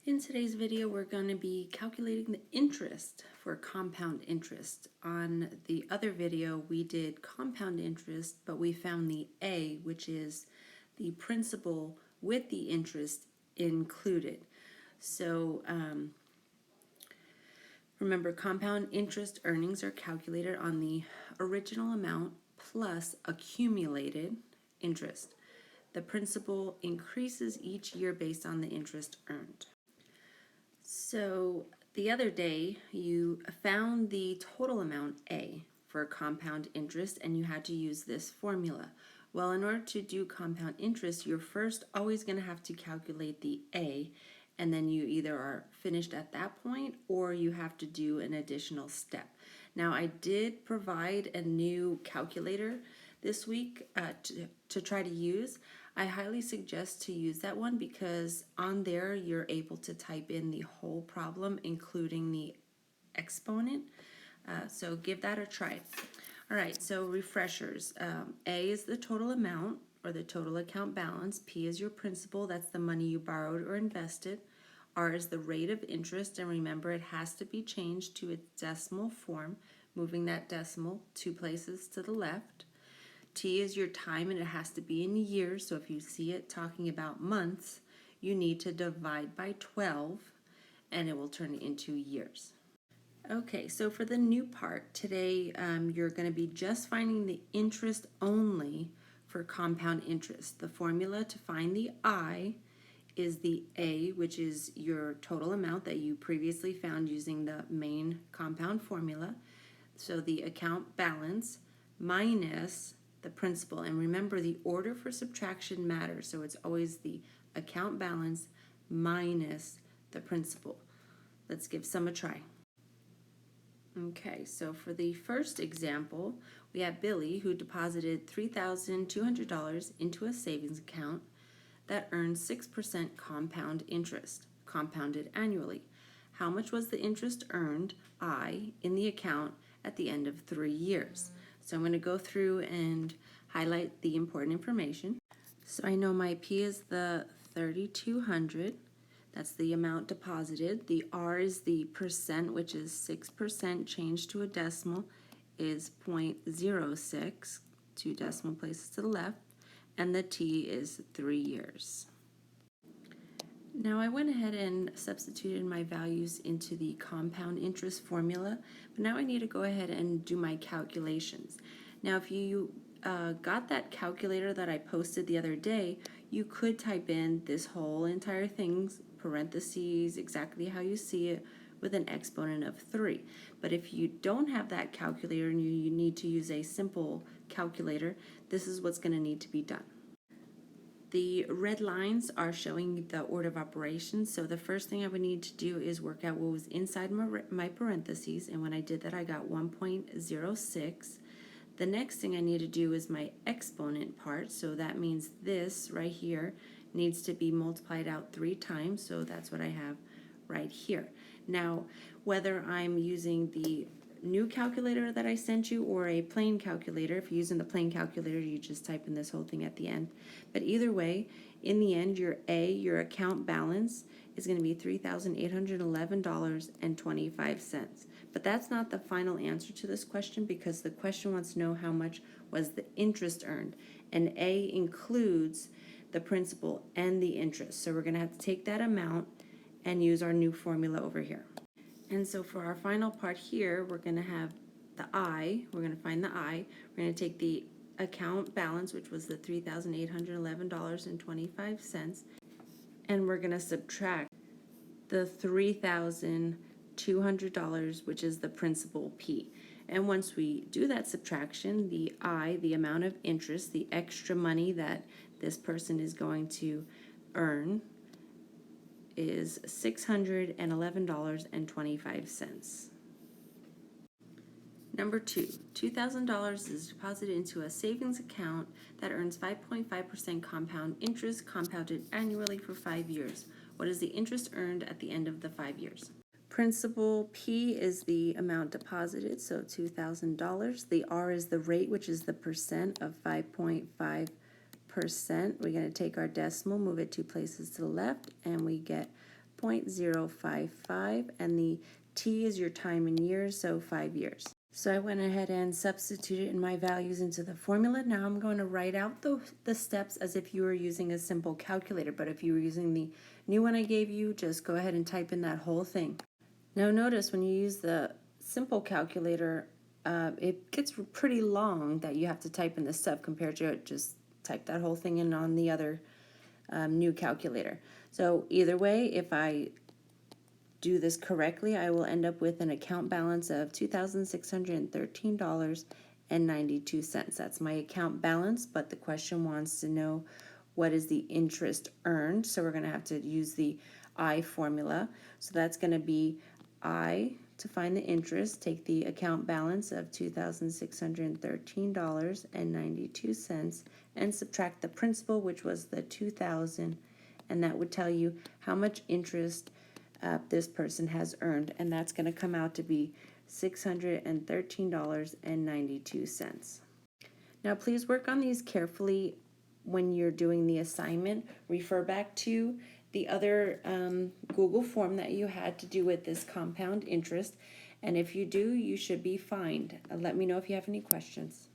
In today's video, we're going to be calculating the interest for compound interest. On the other video, we did compound interest, but we found the A, which is the principal with the interest included. So remember, compound interest earnings are calculated on the original amount plus accumulated interest. The principal increases each year based on the interest earned. So the other day you found the total amount A for compound interest and you had to use this formula. Well, in order to do compound interest, you're first always going to have to calculate the A, and then you either are finished at that point or you have to do an additional step. Now, I did provide a new calculator this week to try to use. I highly suggest to use that one because on there you're able to type in the whole problem, including the exponent. So give that a try. All right, so refreshers. A is the total amount or the total account balance. P is your principal. That's the money you borrowed or invested. R is the rate of interest, and remember it has to be changed to its decimal form, moving that decimal 2 places to the left. T is your time, and it has to be in years, so if you see it talking about months, you need to divide by 12, and it will turn into years. Okay, so for the new part, today you're going to be just finding the interest only for compound interest. The formula to find the I is the A, which is your total amount that you previously found using the main compound formula. So the account balance minus the principal. And remember, the order for subtraction matters. So it's always the account balance minus the principal. Let's give some a try. Okay, so for the first example, we have Billy who deposited $3,200 into a savings account that earns 6% compound interest, compounded annually. How much was the interest earned, I, in the account at the end of 3 years? So I'm going to go through and highlight the important information. So I know my P is the 3,200. That's the amount deposited. The R is the percent, which is 6% changed to a decimal is 0.06, 2 decimal places to the left, and the T is 3 years. Now I went ahead and substituted my values into the compound interest formula, but now I need to go ahead and do my calculations. Now if you got that calculator that I posted the other day, you could type in this whole entire thing, parentheses, exactly how you see it, with an exponent of 3. But if you don't have that calculator and you need to use a simple calculator, this is what's going to need to be done. The red lines are showing the order of operations, so the first thing I would need to do is work out what was inside my parentheses, and when I did that I got 1.06. The next thing I need to do is my exponent part, so that means this right here needs to be multiplied out 3 times, so that's what I have right here. Now, whether I'm using the new calculator that I sent you or a plain calculator, if you're using the plain calculator, you just type in this whole thing at the end. But either way, in the end, your A, your account balance, is going to be $3,811.25. But that's not the final answer to this question because the question wants to know how much was the interest earned. And A includes the principal and the interest. So we're going to have to take that amount and use our new formula over here. And so for our final part here, we're going to have the I. We're going to find the I. We're going to take the account balance, which was the $3,811.25, and we're going to subtract the $3,200, which is the principal P. And once we do that subtraction, the I, the amount of interest, the extra money that this person is going to earn, is $611.25. Number 2, $2,000 is deposited into a savings account that earns 5.5% compound interest compounded annually for 5 years. What is the interest earned at the end of the 5 years? Principal P is the amount deposited, so $2,000. The R is the rate, which is the percent of 5.5%. We're going to take our decimal, move it 2 places to the left, and we get 0.055, and the T is your time in years, so 5 years. So I went ahead and substituted in my values into the formula. Now I'm going to write out the steps as if you were using a simple calculator, but if you were using the new one I gave you, just go ahead and type in that whole thing. Now notice when you use the simple calculator, it gets pretty long that you have to type in this stuff compared to just type that whole thing in on the other new calculator. So either way, if I do this correctly, I will end up with an account balance of $2,613.92. That's my account balance, but the question wants to know what is the interest earned. So we're going to have to use the I formula. So that's going to be I to find the interest, take the account balance of $2,613.92 and subtract the principal, which was the $2,000, and that would tell you how much interest this person has earned, and that's going to come out to be $613.92. Now please work on these carefully when you're doing the assignment. Refer back to the other Google form that you had to do with this compound interest, and if you do, you should be fine. Let me know if you have any questions.